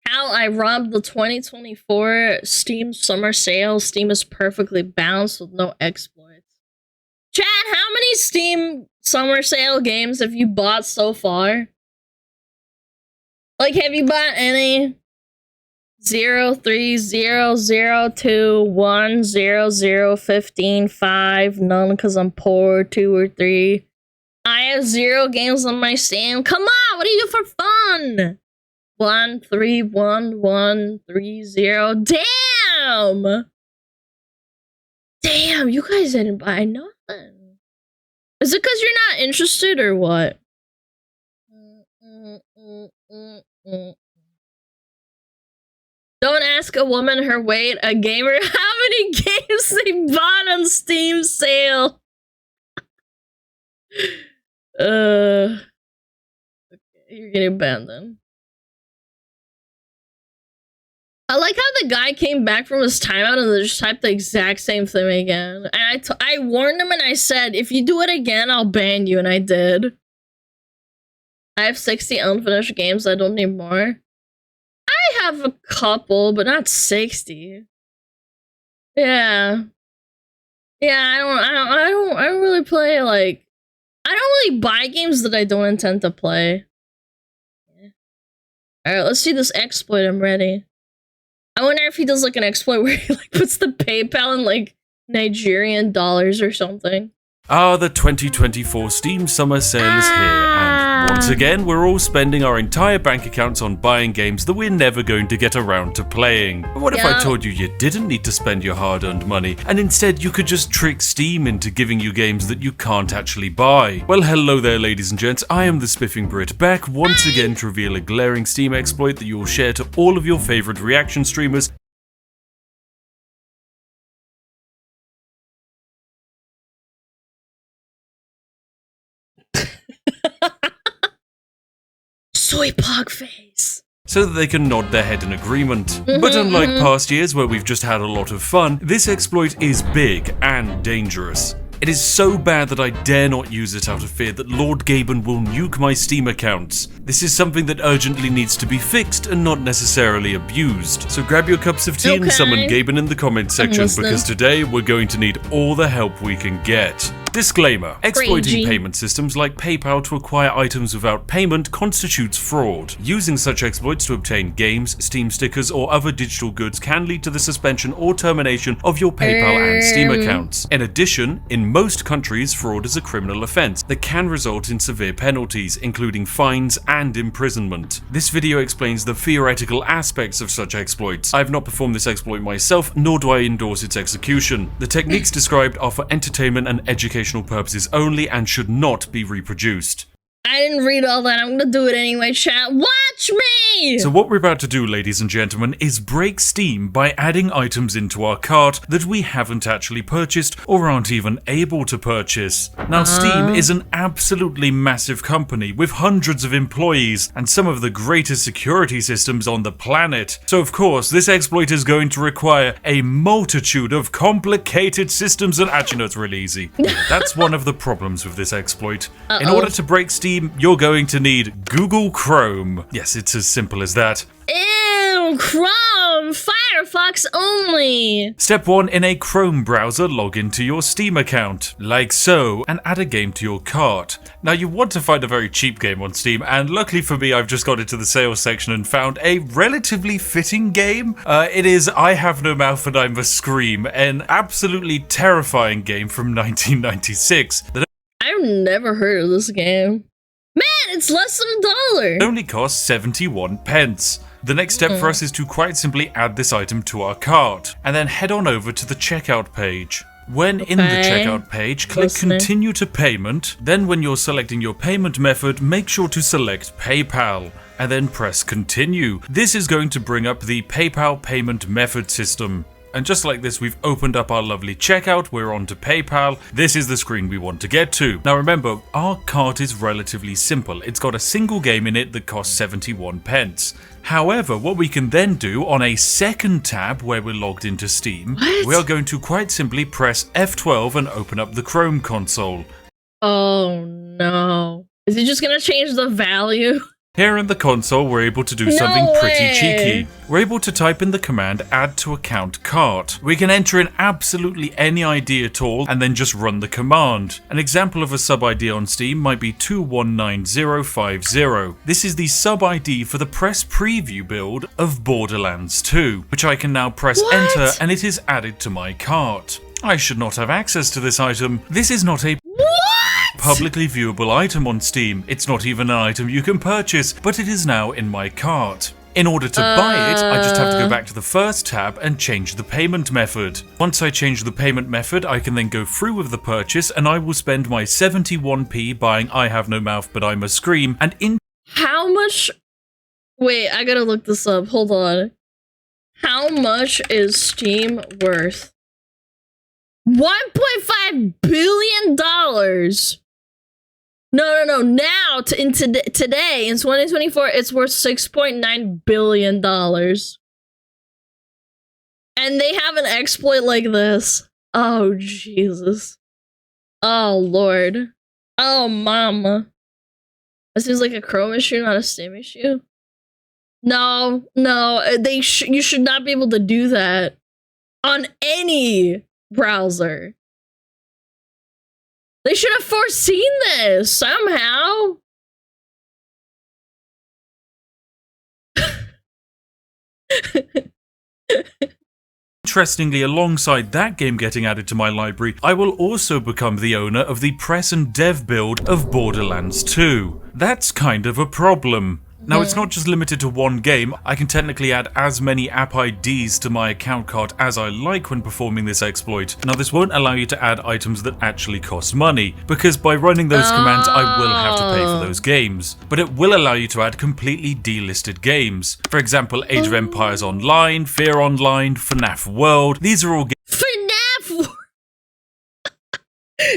How I robbed the 2024 Steam summer sale. Steam is perfectly balanced with no exploits. Chad, how many Steam summer sale games have you bought so far? Like, have you bought any? 0, 3, 0, 0, 2, 1, 0, 0, 15, 5, none because I'm poor, 2 or 3. I have 0 games on my Steam. Come on, what do you do for fun? 1, 3, 1, 1, 3, 0. Damn! Damn, you guys didn't buy nothing. Is it because you're not interested or what? Don't ask a woman her weight, a gamer how many games they bought on Steam sale. Okay, you're getting banned then. I like how the guy came back from his timeout and just typed the exact same thing again. And I warned him and I said, if you do it again, I'll ban you, and I did. I have 60 unfinished games, I don't need more. I have a couple, but not 60. Yeah. Yeah, I don't really play, like, I don't really buy games that I don't intend to play. Yeah. Alright, let's see this exploit, I'm ready. I wonder if he does, like, an exploit where he, like, puts the PayPal in, like, Nigerian dollars or something. The 2024 Steam Summer Sale is here, and once again, we're all spending our entire bank accounts on buying games that we're never going to get around to playing. But what if I told you you didn't need to spend your hard-earned money, and instead you could just trick Steam into giving you games that you can't actually buy? Well, hello there, ladies and gents, I am the Spiffing Brit, back once again to reveal a glaring Steam exploit that you will share to all of your favorite reaction streamers. Soy pog face. So that they can nod their head in agreement. But unlike past years where we've just had a lot of fun, this exploit is big and dangerous. It is so bad that I dare not use it out of fear that Lord Gaben will nuke my Steam accounts. This is something that urgently needs to be fixed and not necessarily abused. So grab your cups of tea and summon Gaben in the comment section, because today we're going to need all the help we can get. Disclaimer: exploiting payment systems like PayPal to acquire items without payment constitutes fraud. Using such exploits to obtain games, Steam stickers, or other digital goods can lead to the suspension or termination of your PayPal and Steam accounts. In addition, in most countries, fraud is a criminal offense that can result in severe penalties, including fines and imprisonment. This video explains the theoretical aspects of such exploits. I have not performed this exploit myself, nor do I endorse its execution. The techniques described are for entertainment and educational purposes only and should not be reproduced. I didn't read all that. I'm gonna do it anyway, chat. Watch me! So what we're about to do, ladies and gentlemen, is break Steam by adding items into our cart that we haven't actually purchased or aren't even able to purchase. Now, Steam is an absolutely massive company with hundreds of employees and some of the greatest security systems on the planet. So of course, this exploit is going to require a multitude of complicated systems, and actually no, it's really easy. That's one of the problems with this exploit. In order to break Steam, you're going to need Google Chrome. Yes, it's as simple as that. Ew, Chrome! Firefox only! Step 1, in a Chrome browser, log into your Steam account, like so, and add a game to your cart. Now you want to find a very cheap game on Steam, and luckily for me, I've just got into the sales section and found a relatively fitting game. It is I Have No Mouth and I Must Scream, an absolutely terrifying game from 1996 that I've never heard of this game. Man, it's less than $1. It only costs 71 pence. The next step for us is to quite simply add this item to our cart, and then head on over to the checkout page. When in the checkout page, click Continue to Payment. Then when you're selecting your payment method, make sure to select PayPal, and then press Continue. This is going to bring up the PayPal payment method system. And just like this, we've opened up our lovely checkout, we're on to PayPal. This is the screen we want to get to. Now remember, our cart is relatively simple. It's got a single game in it that costs 71 pence. However, what we can then do on a second tab where we're logged into Steam, we are going to quite simply press F12 and open up the Chrome console. Oh no. Is he just gonna change the value? Here in the console, we're able to do something pretty cheeky. We're able to type in the command add to account cart. We can enter in absolutely any ID at all and then just run the command. An example of a sub ID on Steam might be 219050. This is the sub ID for the press preview build of Borderlands 2, which I can now press enter and it is added to my cart. I should not have access to this item. This is not a publicly viewable item on Steam. It's not even an item you can purchase, but it is now in my cart. In order to buy it, I just have to go back to the first tab and change the payment method. Once I change the payment method, I can then go through with the purchase and I will spend my 71p buying I Have No Mouth But I Must Scream and in— How much? Wait, I gotta look this up. Hold on. How much is Steam worth? $1.5 billion. No. Now, today, in 2024, it's worth $6.9 billion. And they have an exploit like this. Oh, Jesus. Oh, Lord. Oh, mama. This seems like a Chrome issue, not a Steam issue. No. You should not be able to do that on any browser. They should have foreseen this somehow. Interestingly, alongside that game getting added to my library, I will also become the owner of the press and dev build of Borderlands 2. That's kind of a problem. Now, it's not just limited to one game. I can technically add as many app IDs to my account card as I like when performing this exploit. Now, this won't allow you to add items that actually cost money, because by running those commands, I will have to pay for those games. But it will allow you to add completely delisted games. For example, Age of Empires Online, Fear Online, FNAF World. These are all FNAF!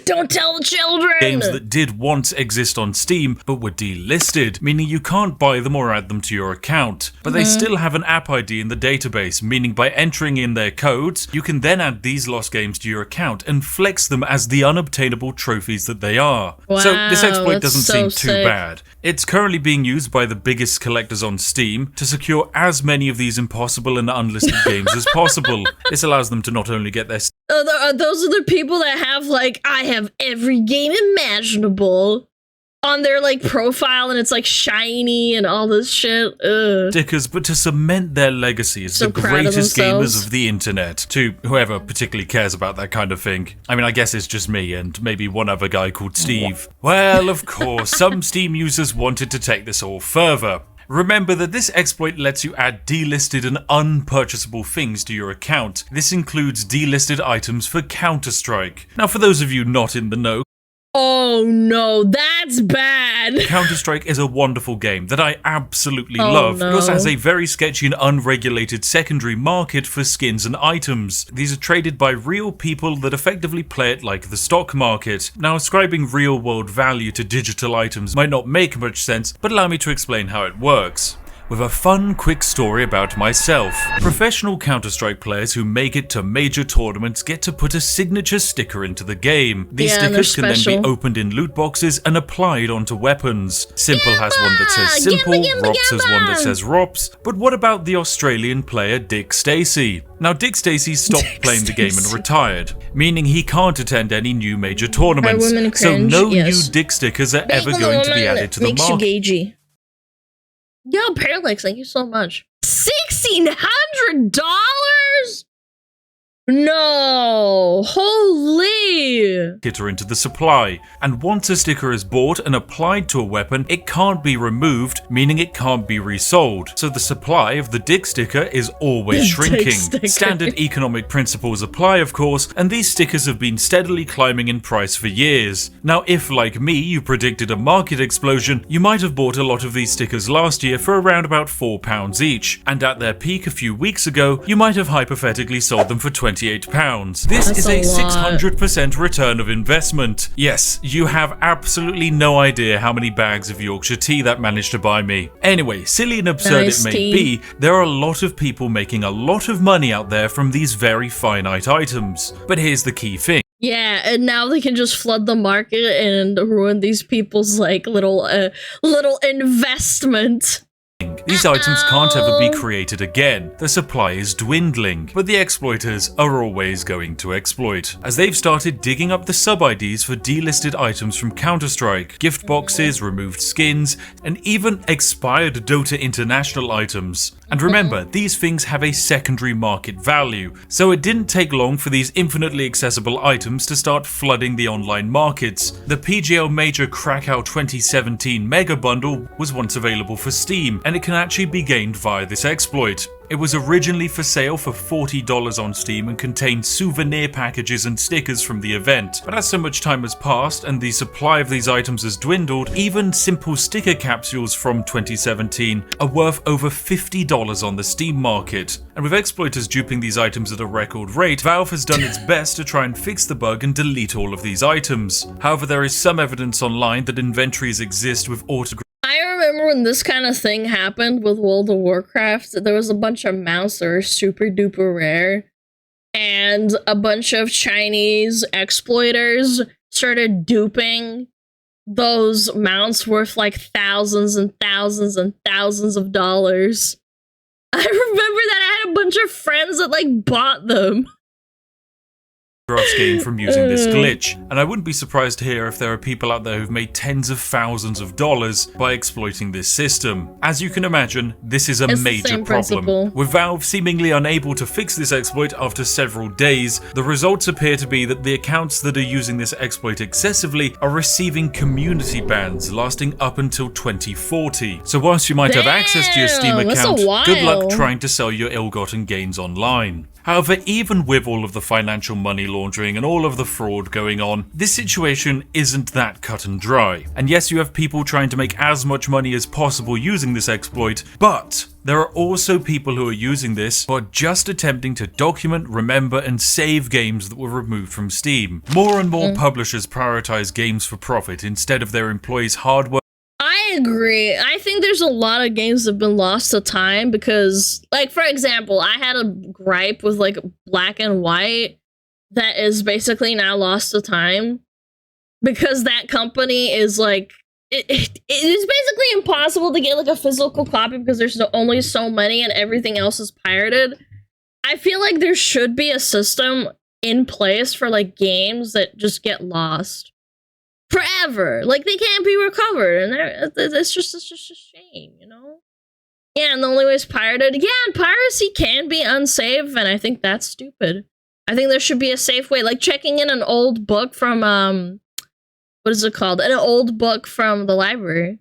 Don't tell the children! Games that did once exist on Steam, but were delisted, meaning you can't buy them or add them to your account. But they still have an app ID in the database, meaning by entering in their codes, you can then add these lost games to your account and flex them as the unobtainable trophies that they are. Wow, so this exploit doesn't so seem sick. too bad. It's currently being used by the biggest collectors on Steam to secure as many of these impossible and unlisted games as possible. This allows them to not only get their those are the people that have, like, I have every game imaginable on their, like, profile, and it's, like, shiny and all this shit. Ugh. stickers, but to cement their legacy as So the proud of greatest themselves. gamers of the internet, to whoever particularly cares about that kind of thing. I mean, I guess it's just me and maybe one other guy called Steve. Well, of course, some Steam users wanted to take this all further. Remember that this exploit lets you add delisted and unpurchasable things to your account. This includes delisted items for Counter-Strike. Now, for those of you not in the know, Oh no, that's bad. Counter-Strike is a wonderful game that I absolutely love. no. It also has a very sketchy and unregulated secondary market for skins and items. These are traded by real people that effectively play it like the stock market. Now, ascribing real-world value to digital items might not make much sense, but allow me to explain how it works. With a fun, quick story about myself. Professional Counter-Strike players who make it to major tournaments get to put a signature sticker into the game. These Yeah, and they're stickers can then special. be opened in loot boxes and applied onto weapons. Simple has one that says Simple, Rops has one that says Rops. But what about the Australian player Dick Stacey? Now, Dick Stacey stopped playing the game and retired, meaning he can't attend any new major tournaments. Are women So cringe? no Yes. new Dick stickers are ever going to be added to the Makes you market. gagey. Yo, Parallax, thank you so much. $1,600? No, holy. sticker into the supply. And once a sticker is bought and applied to a weapon, it can't be removed, meaning it can't be resold. So the supply of the dick sticker is always shrinking. Standard economic principles apply, of course, and these stickers have been steadily climbing in price for years. Now, if, like me, you predicted a market explosion, you might have bought a lot of these stickers last year for around about £4 each, and at their peak a few weeks ago, you might have hypothetically sold them for £28. This is a 600% return of investment. Yes, you have absolutely no idea how many bags of Yorkshire tea that managed to buy me. Anyway, silly and absurd it may be, there are a lot of people making a lot of money out there from these very finite items. But here's the key thing. Yeah, and now they can just flood the market and ruin these people's like little investment. These items can't ever be created again. The supply is dwindling, but the exploiters are always going to exploit, as they've started digging up the sub-IDs for delisted items from Counter-Strike, gift boxes, removed skins, and even expired Dota International items. And remember, these things have a secondary market value, so it didn't take long for these infinitely accessible items to start flooding the online markets. The PGL Major Krakow 2017 Mega Bundle was once available for Steam, and it can actually be gained via this exploit. It was originally for sale for $40 on Steam and contained souvenir packages and stickers from the event, but as so much time has passed and the supply of these items has dwindled, even simple sticker capsules from 2017 are worth over $50 on the Steam market. And with exploiters duping these items at a record rate, Valve has done its best to try and fix the bug and delete all of these items. However, there is some evidence online that inventories exist with autograph. I remember when this kind of thing happened with World of Warcraft, there was a bunch of mounts that were super duper rare, and a bunch of Chinese exploiters started duping those mounts worth like thousands and thousands and thousands of dollars. I remember that I had a bunch of friends that like bought them. Gained from using this glitch, and I wouldn't be surprised to hear if there are people out there who've made tens of thousands of dollars by exploiting this system. As you can imagine, this is a major problem. With Valve seemingly unable to fix this exploit after several days, the results appear to be that the accounts that are using this exploit excessively are receiving community bans lasting up until 2040. So whilst you might have access to your Steam account, good luck trying to sell your ill-gotten gains online. However, even with all of the financial money laundering and all of the fraud going on, this situation isn't that cut and dry. And yes, you have people trying to make as much money as possible using this exploit, but there are also people who are using this who are just attempting to document, remember, and save games that were removed from Steam. More and more publishers prioritize games for profit instead of their employees' hard work. I agree. I think there's a lot of games that have been lost to time because, like, for example, I had a gripe with, like, Black and White that is basically now lost to time because that company is, like, it is basically impossible to get, like, a physical copy because there's only so many and everything else is pirated. I feel like there should be a system in place for, like, games that just get lost forever, like they can't be recovered, and it's just a shame, you know. Yeah, and the only way is pirated. Yeah, and piracy can be unsafe, and I think that's stupid. I think there should be a safe way, like checking in an old book from what is it called? An old book from the library.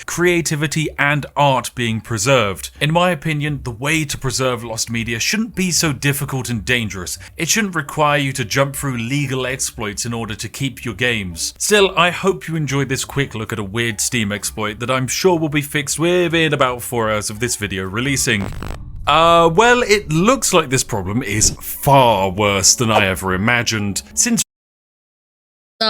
Creativity and art being preserved. In my opinion, the way to preserve lost media shouldn't be so difficult and dangerous. It shouldn't require you to jump through legal exploits in order to keep your games. Still, I hope you enjoyed this quick look at a weird Steam exploit that I'm sure will be fixed within about 4 hours of this video releasing. Well, it looks like this problem is far worse than I ever imagined. Since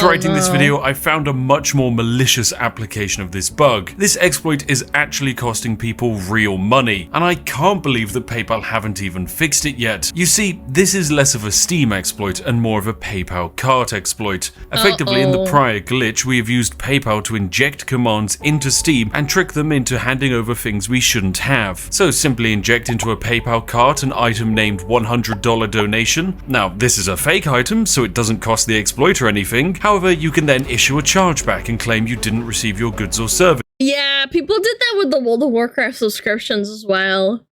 writing this video, I found a much more malicious application of this bug. This exploit is actually costing people real money, and I can't believe that PayPal haven't even fixed it yet. You see, this is less of a Steam exploit and more of a PayPal cart exploit. Effectively, in the prior glitch, we have used PayPal to inject commands into Steam and trick them into handing over things we shouldn't have. So simply inject into a PayPal cart an item named $100 donation. Now, this is a fake item, so it doesn't cost the exploiter anything. However, you can then issue a chargeback and claim you didn't receive your goods or service. Yeah, people did that with the World of Warcraft subscriptions as well.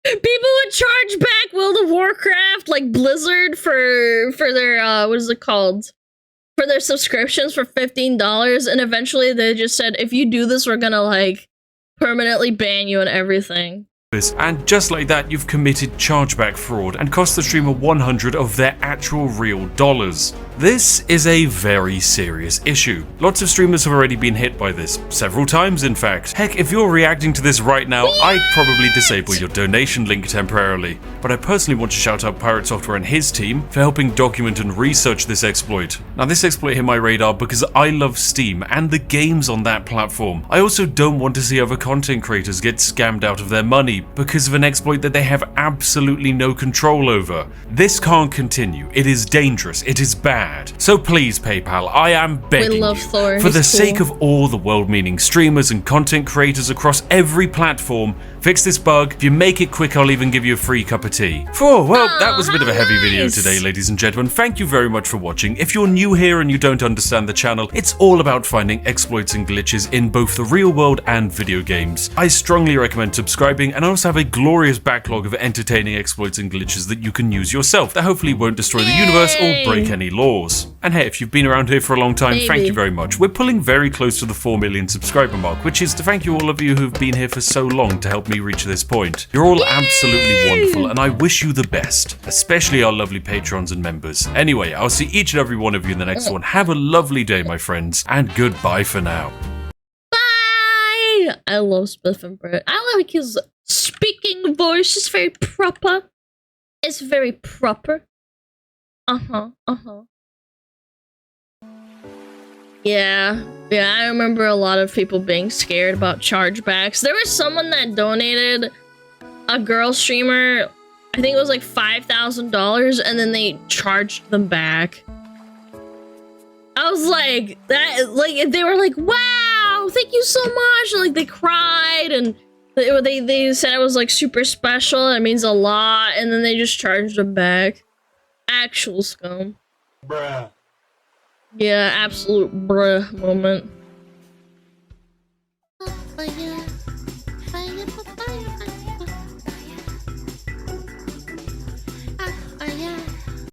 People would charge back World of Warcraft, like Blizzard, for their what is it called? For their subscriptions for $15, and eventually they just said, if you do this, we're gonna like permanently ban you and everything. And just like that, you've committed chargeback fraud and cost the streamer 100 of their actual real dollars. This is a very serious issue. Lots of streamers have already been hit by this, several times in fact. Heck, if you're reacting to this right now, I'd probably disable your donation link temporarily. But I personally want to shout out Pirate Software and his team for helping document and research this exploit. Now this exploit hit my radar because I love Steam and the games on that platform. I also don't want to see other content creators get scammed out of their money because of an exploit that they have absolutely no control over. This can't continue. It is dangerous. It is bad. So please, PayPal, I am begging you, for the sake of all the well-meaning streamers and content creators across every platform, fix this bug. If you make it quick, I'll even give you a free cup of tea. Well, that was a bit of a heavy video today, ladies and gentlemen. Thank you very much for watching. If you're new here and you don't understand the channel, it's all about finding exploits and glitches in both the real world and video games. I strongly recommend subscribing, and I also have a glorious backlog of entertaining exploits and glitches that you can use yourself that hopefully won't destroy the universe or break any laws. And hey, if you've been around here for a long time, thank you very much. We're pulling very close to the 4 million subscriber mark, which is to thank you all of you who've been here for so long to help me reach this point. You're all absolutely wonderful, and I wish you the best, especially our lovely patrons and members. Anyway, I'll see each and every one of you in the next one. Have a lovely day, my friends, and goodbye for now. Bye! I love Spiffing Brit. I like his speaking voice. It's very proper. It's very proper. Yeah, I remember a lot of people being scared about chargebacks. There was someone that donated a girl streamer, I think it was like $5,000, and then they charged them back. I was like, they were like, wow, thank you so much, and like they cried, and they said it was like super special, it means a lot, and then they just charged them back. Actual scum. Bruh. Yeah, absolute bruh moment.